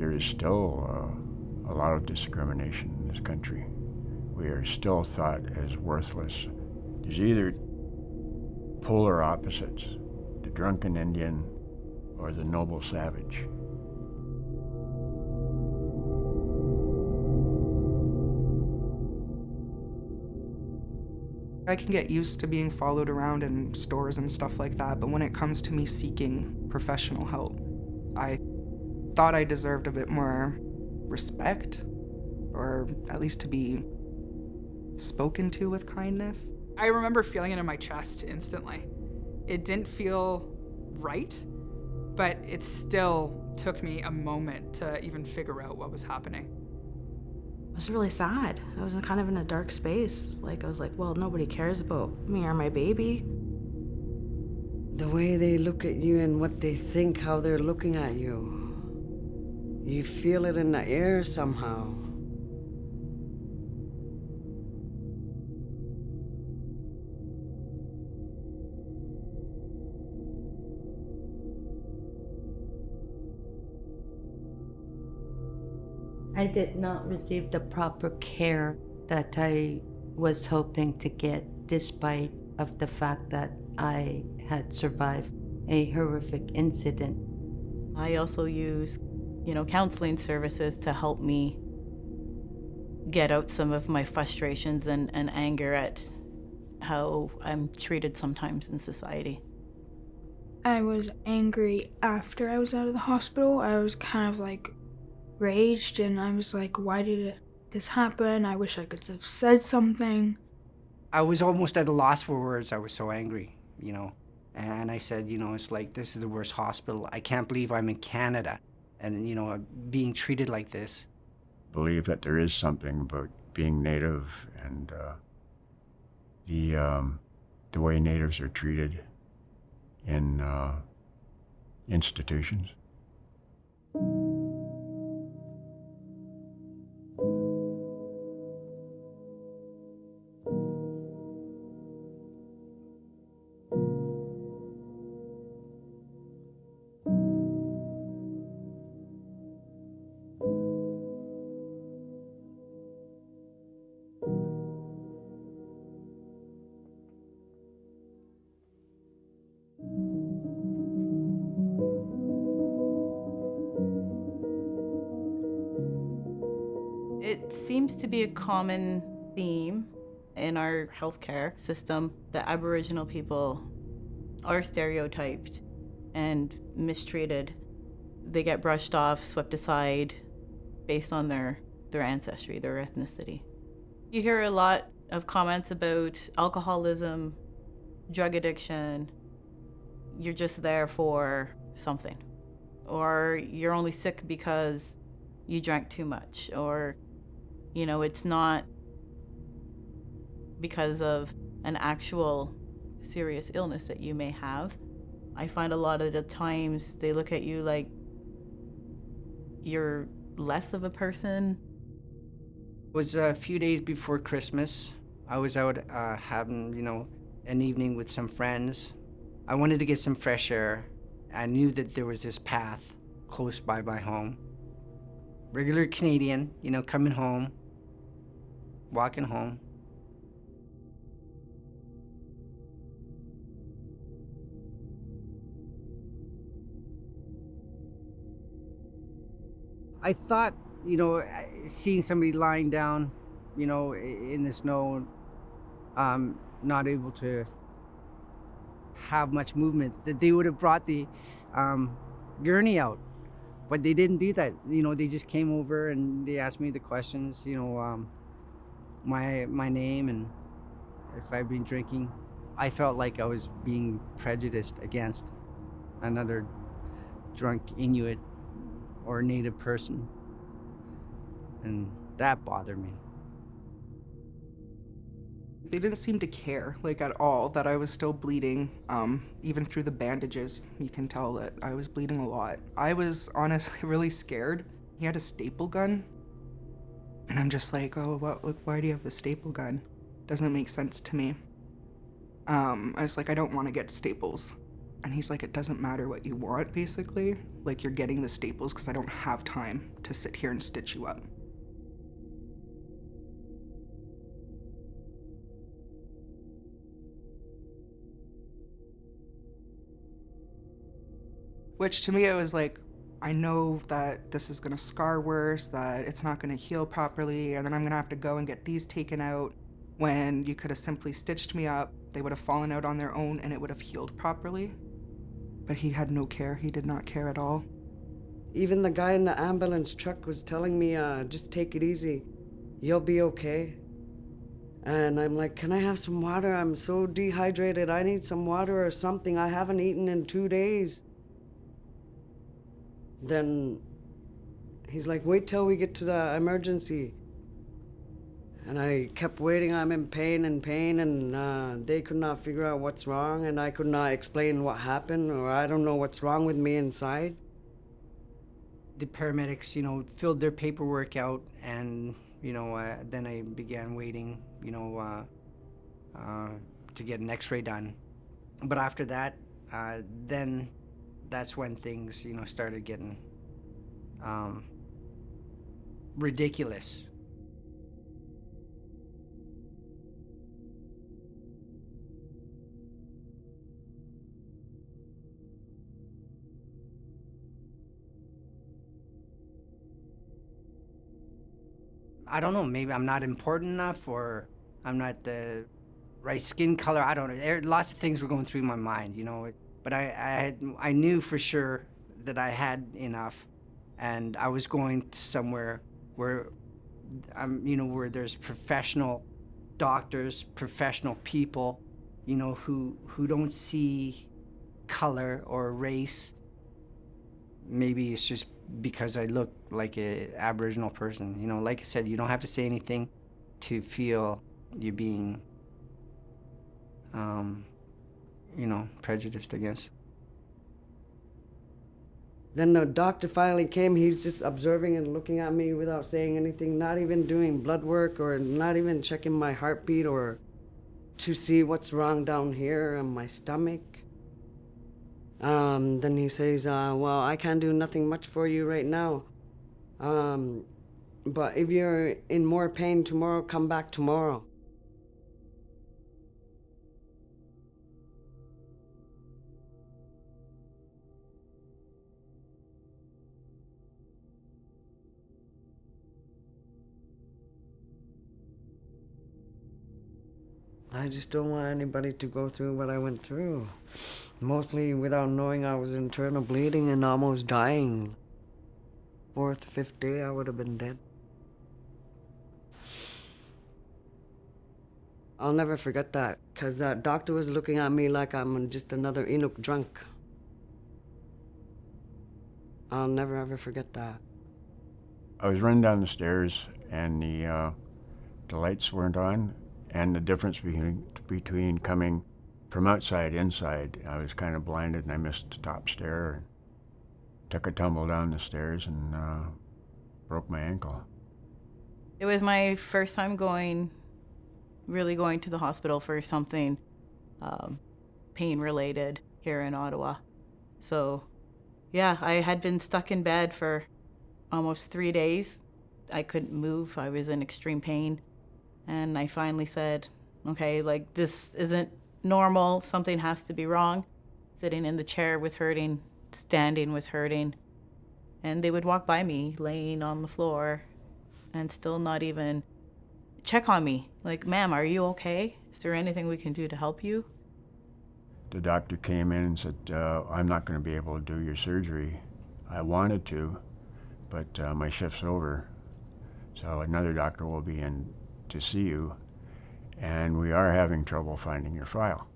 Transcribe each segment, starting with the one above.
there is still a lot of discrimination in this country. We are still thought as worthless. There's either polar opposites, the drunken Indian or the noble savage. I can get used to being followed around in stores and stuff like that, but when it comes to me seeking professional help, I thought I deserved a bit more respect, or at least to be spoken to with kindness. I remember feeling it in my chest instantly. It didn't feel right, but it still took me a moment to even figure out what was happening. I was really sad. I was kind of in a dark space. I was like, well, nobody cares about me or my baby. The way they look at you and what they think, how they're looking at you. You feel it in the air somehow. I did not receive the proper care that I was hoping to get, despite of the fact that I had survived a horrific incident. I also use, counseling services to help me get out some of my frustrations and anger at how I'm treated sometimes in society. I was angry after I was out of the hospital. I was kind of raged, and I was like, why did this happen? I wish I could have said something. I was almost at a loss for words. I was so angry, And I said, it's like, this is the worst hospital. I can't believe I'm in Canada and, being treated like this. Believe that there is something about being Native and the way Natives are treated in institutions. It seems to be a common theme in our healthcare system that Aboriginal people are stereotyped and mistreated. They get brushed off, swept aside based on their ancestry, their ethnicity. You hear a lot of comments about alcoholism, drug addiction. You're just there for something. Or you're only sick because you drank too much. Or, it's not because of an actual serious illness that you may have. I find a lot of the times they look at you like you're less of a person. It was a few days before Christmas. I was out having, an evening with some friends. I wanted to get some fresh air. I knew that there was this path close by my home. Regular Canadian, coming home, walking home. I thought, seeing somebody lying down, in the snow, not able to have much movement, that they would have brought the gurney out. But they didn't do that. They just came over and they asked me the questions, my name and if I've been drinking. I felt like I was being prejudiced against another drunk Inuit or Native person. And that bothered me. They didn't seem to care, at all, that I was still bleeding. Even through the bandages, you can tell that I was bleeding a lot. I was honestly really scared. He had a staple gun. And I'm just like, oh, why do you have the staple gun? Doesn't make sense to me. I was like, I don't want to get staples. And he's like, it doesn't matter what you want, basically. Like, you're getting the staples because I don't have time to sit here and stitch you up. Which to me, it was like, I know that this is gonna scar worse, that it's not gonna heal properly, and then I'm gonna have to go and get these taken out when you could have simply stitched me up, they would have fallen out on their own, and it would have healed properly. But he had no care. He did not care at all. Even the guy in the ambulance truck was telling me, just take it easy. You'll be okay. And I'm like, can I have some water? I'm so dehydrated. I need some water or something. I haven't eaten in 2 days. Then he's like, wait till we get to the emergency. And I kept waiting. I'm in pain, and they could not figure out what's wrong, and I could not explain what happened, or I don't know what's wrong with me inside. The paramedics, filled their paperwork out, and, then I began waiting, to get an x-ray done. But after that, then that's when things, started getting ridiculous. I don't know, maybe I'm not important enough, or I'm not the right skin color. I don't know. Lots of things were going through my mind, But I knew for sure that I had enough, and I was going somewhere where where there's professional doctors, professional people, who don't see color or race. Maybe it's just because I look like an Aboriginal person. Like I said, you don't have to say anything to feel you're being, prejudiced against. Then the doctor finally came. He's just observing and looking at me without saying anything, not even doing blood work or not even checking my heartbeat or to see what's wrong down here in my stomach. Then he says, well, I can't do nothing much for you right now. But if you're in more pain tomorrow, come back tomorrow. I just don't want anybody to go through what I went through. Mostly without knowing I was internal bleeding and almost dying. 4th, 5th day, I would have been dead. I'll never forget that, because that doctor was looking at me like I'm just another Inuk drunk. I'll never ever forget that. I was running down the stairs, and the lights weren't on, and the difference between coming from outside inside, I was kind of blinded, and I missed the top stair and took a tumble down the stairs and broke my ankle. It was my first time really going to the hospital for something pain-related here in Ottawa. So, yeah, I had been stuck in bed for almost 3 days. I couldn't move. I was in extreme pain. And I finally said, okay, this isn't normal. Something has to be wrong. Sitting in the chair was hurting. Standing was hurting. And they would walk by me laying on the floor and still not even check on me. Like, ma'am, are you okay? Is there anything we can do to help you? The doctor came in and said, I'm not going to be able to do your surgery. I wanted to, but my shift's over. So another doctor will be in to see you, and we are having trouble finding your file.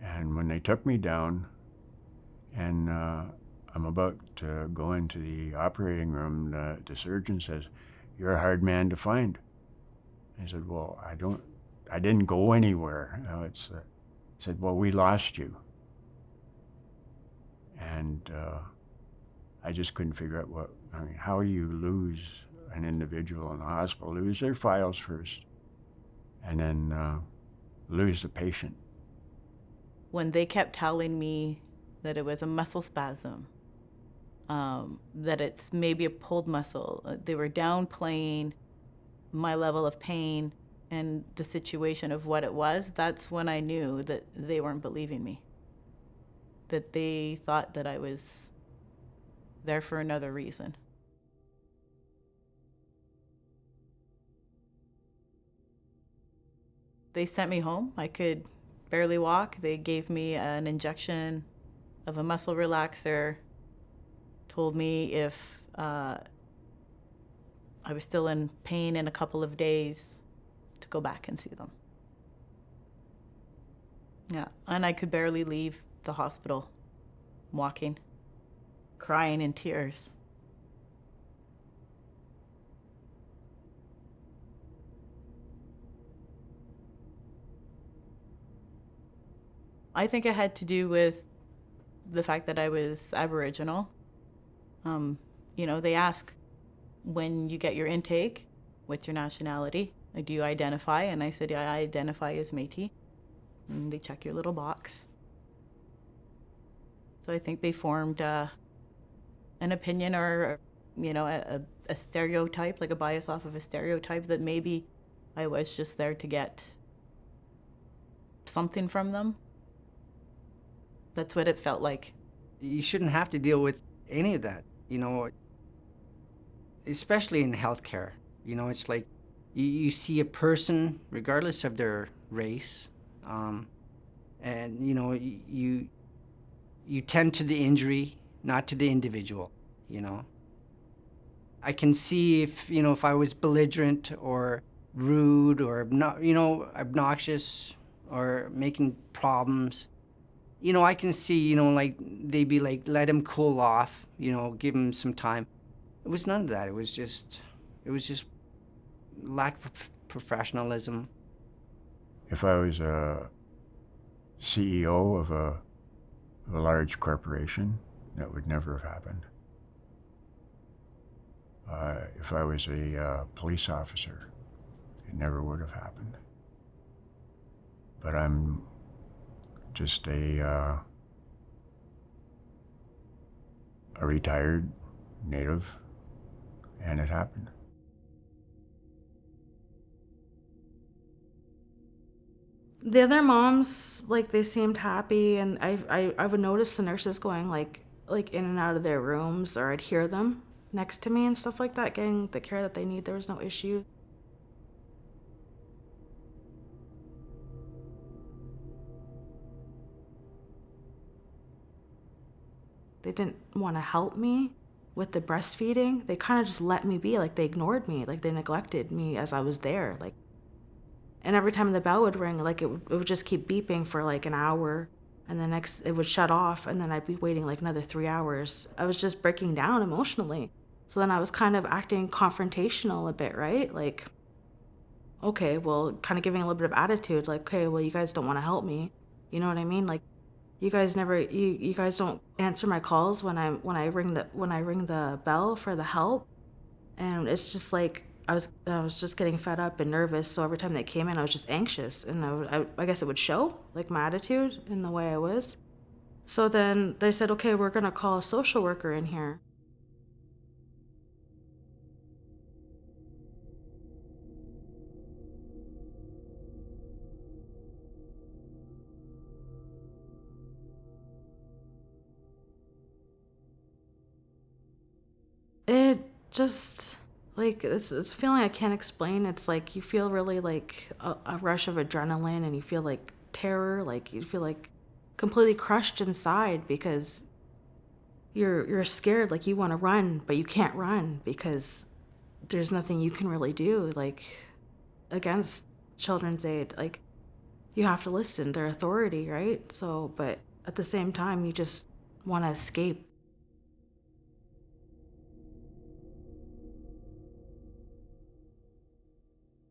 And when they took me down, and I'm about to go into the operating room, the surgeon says, "You're a hard man to find." I said, "Well, I didn't go anywhere." He said, "Well, we lost you." And I just couldn't figure out how do you lose an individual in the hospital, lose their files first, and then lose the patient. When they kept telling me that it was a muscle spasm, that it's maybe a pulled muscle, they were downplaying my level of pain and the situation of what it was, that's when I knew that they weren't believing me. That they thought that I was there for another reason. They sent me home. I could barely walk. They gave me an injection of a muscle relaxer, told me if I was still in pain in a couple of days to go back and see them. Yeah, and I could barely leave the hospital, walking, crying in tears. I think it had to do with the fact that I was Aboriginal. They ask when you get your intake, what's your nationality? Do you identify? And I said, yeah, I identify as Métis. And they check your little box. So I think they formed an opinion or, a stereotype, like a bias off of a stereotype that maybe I was just there to get something from them. That's what it felt like. You shouldn't have to deal with any of that, especially in healthcare. It's like you see a person, regardless of their race, and, you tend to the injury, not to the individual, I can see if I was belligerent or rude or, obnoxious or making problems, I can see, they'd be like, let him cool off, give him some time. It was none of that. It was just lack of professionalism. If I was a CEO of a large corporation, that would never have happened. If I was a police officer, it never would have happened. But I'm just a retired Native, and it happened. The other moms, they seemed happy, and I would notice the nurses going like in and out of their rooms, or I'd hear them next to me and stuff like that, getting the care that they need. There was no issue. They didn't want to help me with the breastfeeding. They kind of just let me be, they ignored me, they neglected me as I was there, And every time the bell would ring, it would just keep beeping for an hour, and the next it would shut off, and then I'd be waiting another 3 hours. I was just breaking down emotionally. So then I was kind of acting confrontational a bit, right? Okay, well, kind of giving a little bit of attitude, okay, well, you guys don't want to help me. You know what I mean? You guys never, you guys don't answer my calls when I ring the bell for the help, and it's just I was just getting fed up and nervous. So every time they came in, I was just anxious, and I guess it would show my attitude in the way I was. So then they said, okay, we're gonna call a social worker in here. It just, it's a feeling I can't explain. It's you feel really a rush of adrenaline, and you feel terror, you feel completely crushed inside, because you're scared, you want to run, but you can't run because there's nothing you can really do, against Children's Aid. You have to listen, their authority, right? So, but at the same time, you just want to escape.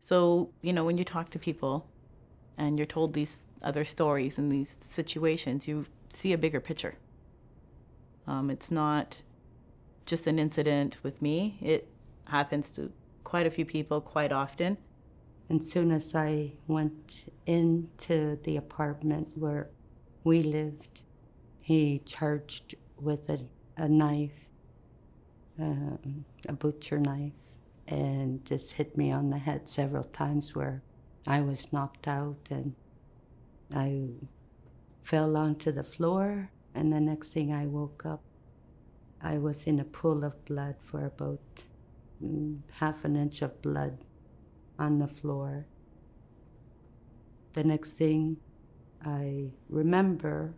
So, when you talk to people and you're told these other stories and these situations, you see a bigger picture. It's not just an incident with me. It happens to quite a few people quite often. And soon as I went into the apartment where we lived, he charged with a knife, a butcher knife, and just hit me on the head several times where I was knocked out and I fell onto the floor. And the next thing I woke up, I was in a pool of blood for about half an inch of blood on the floor. The next thing I remember,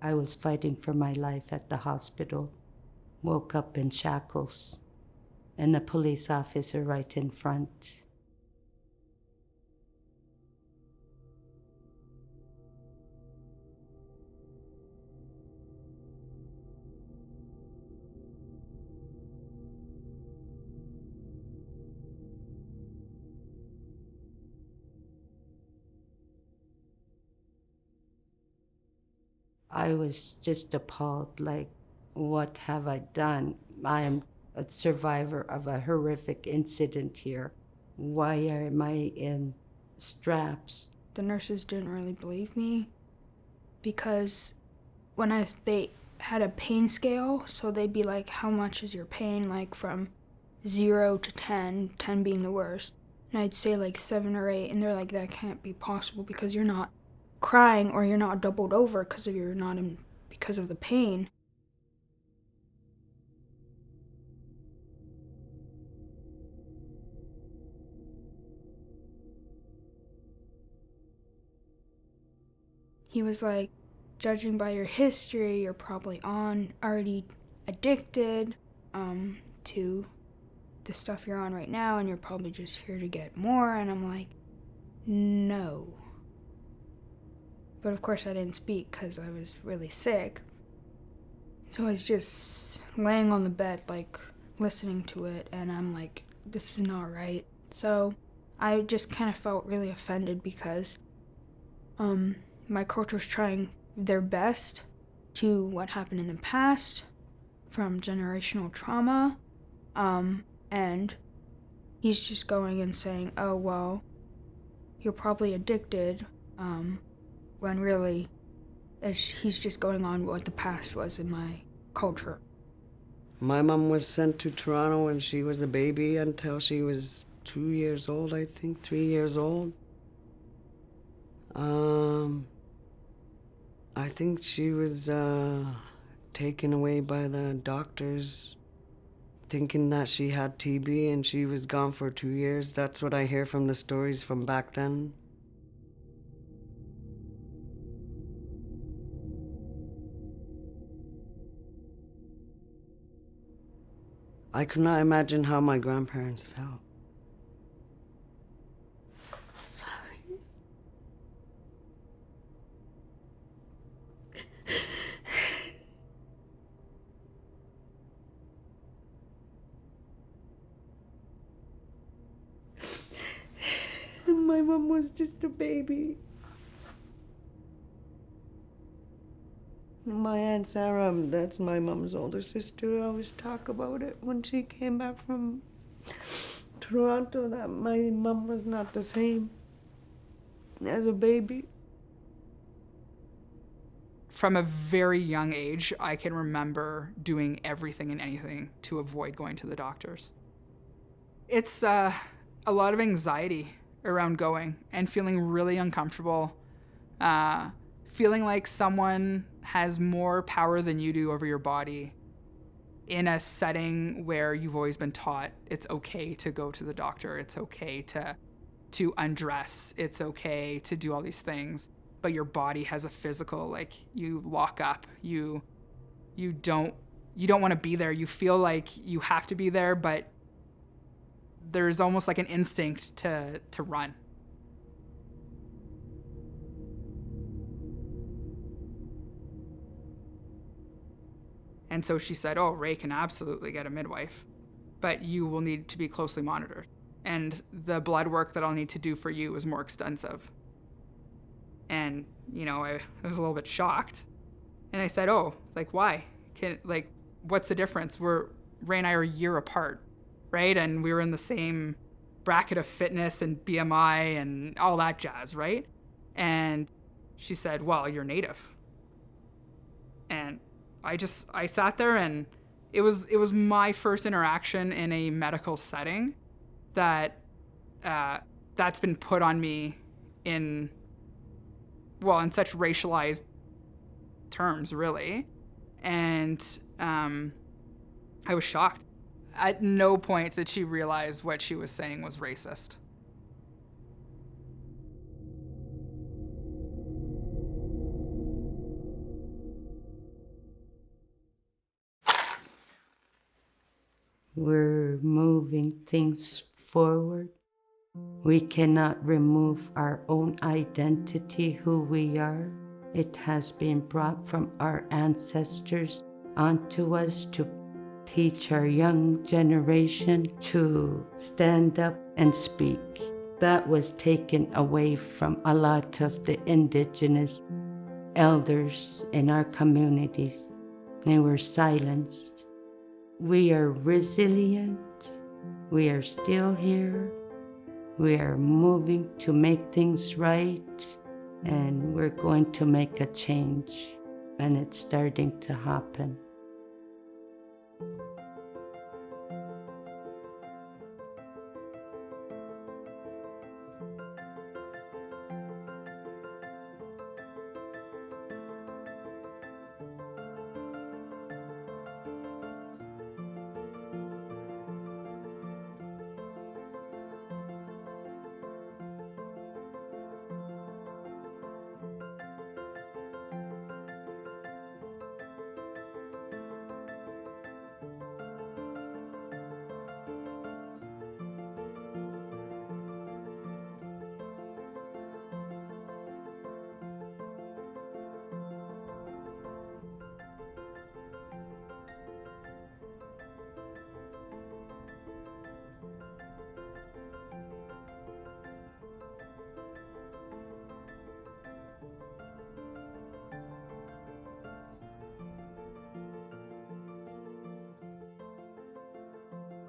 I was fighting for my life at the hospital, woke up in shackles, and the police officer right in front. I was just appalled, like, what have I done? I am a survivor of a horrific incident here. Why am I in straps? The nurses didn't really believe me because they had a pain scale, so they'd be like, how much is your pain? Like from 0 to 10, 10 being the worst. And I'd say like 7 or 8, and they're like, that can't be possible because you're not crying or you're not doubled over because of the pain. He was like, judging by your history, you're probably already addicted to the stuff you're on right now, and you're probably just here to get more. And I'm like, no. But of course I didn't speak because I was really sick. So I was just laying on the bed, like, listening to it, and I'm like, this is not right. So I just kind of felt really offended because my culture's trying their best to what happened in the past from generational trauma, and he's just going and saying, oh, well, you're probably addicted, when really he's just going on what the past was in my culture. My mom was sent to Toronto when she was a baby until she was 2 years old, I think, 3 years old. I think she was taken away by the doctors thinking that she had TB, and she was gone for 2 years. That's what I hear from the stories from back then. I could not imagine how my grandparents felt. Sorry. And my mom was just a baby. My Aunt Sarah, that's my mom's older sister, always talk about it when she came back from Toronto, that my mom was not the same as a baby. From a very young age, I can remember doing everything and anything to avoid going to the doctors. It's a lot of anxiety around going and feeling really uncomfortable, feeling like someone has more power than you do over your body in a setting where you've always been taught it's okay to go to the doctor, it's okay to undress, it's okay to do all these things, but your body has a physical, like, you lock up, you don't want to be there, you feel like you have to be there, but there's almost like an instinct to run. And so she said, oh, Ray can absolutely get a midwife, but you will need to be closely monitored. And the blood work that I'll need to do for you is more extensive. And, I was a little bit shocked. And I said, oh, like, why? what's the difference? Ray and I are a year apart, right? And we were in the same bracket of fitness and BMI and all that jazz, right? And she said, well, you're Native. And I sat there, and it was my first interaction in a medical setting that's been put on me in such racialized terms, really. And I was shocked. At no point did she realize what she was saying was racist. We're moving things forward. We cannot remove our own identity, who we are. It has been brought from our ancestors onto us to teach our young generation to stand up and speak. That was taken away from a lot of the indigenous elders in our communities. They were silenced. We are resilient. We are still here. We are moving to make things right, and we're going to make a change, and it's starting to happen.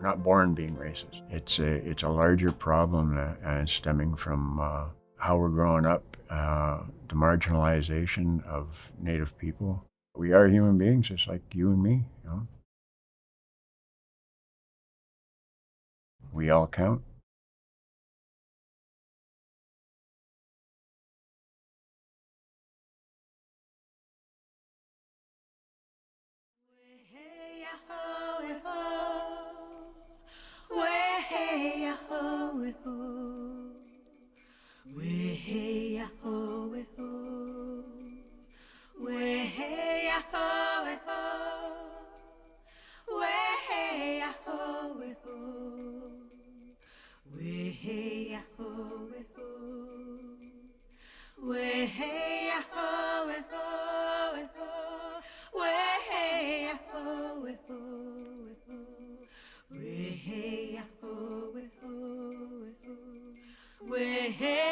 We're not born being racist. It's a larger problem stemming from how we're growing up, the marginalization of Native people. We are human beings just like you and me, you know. We all count. Hey,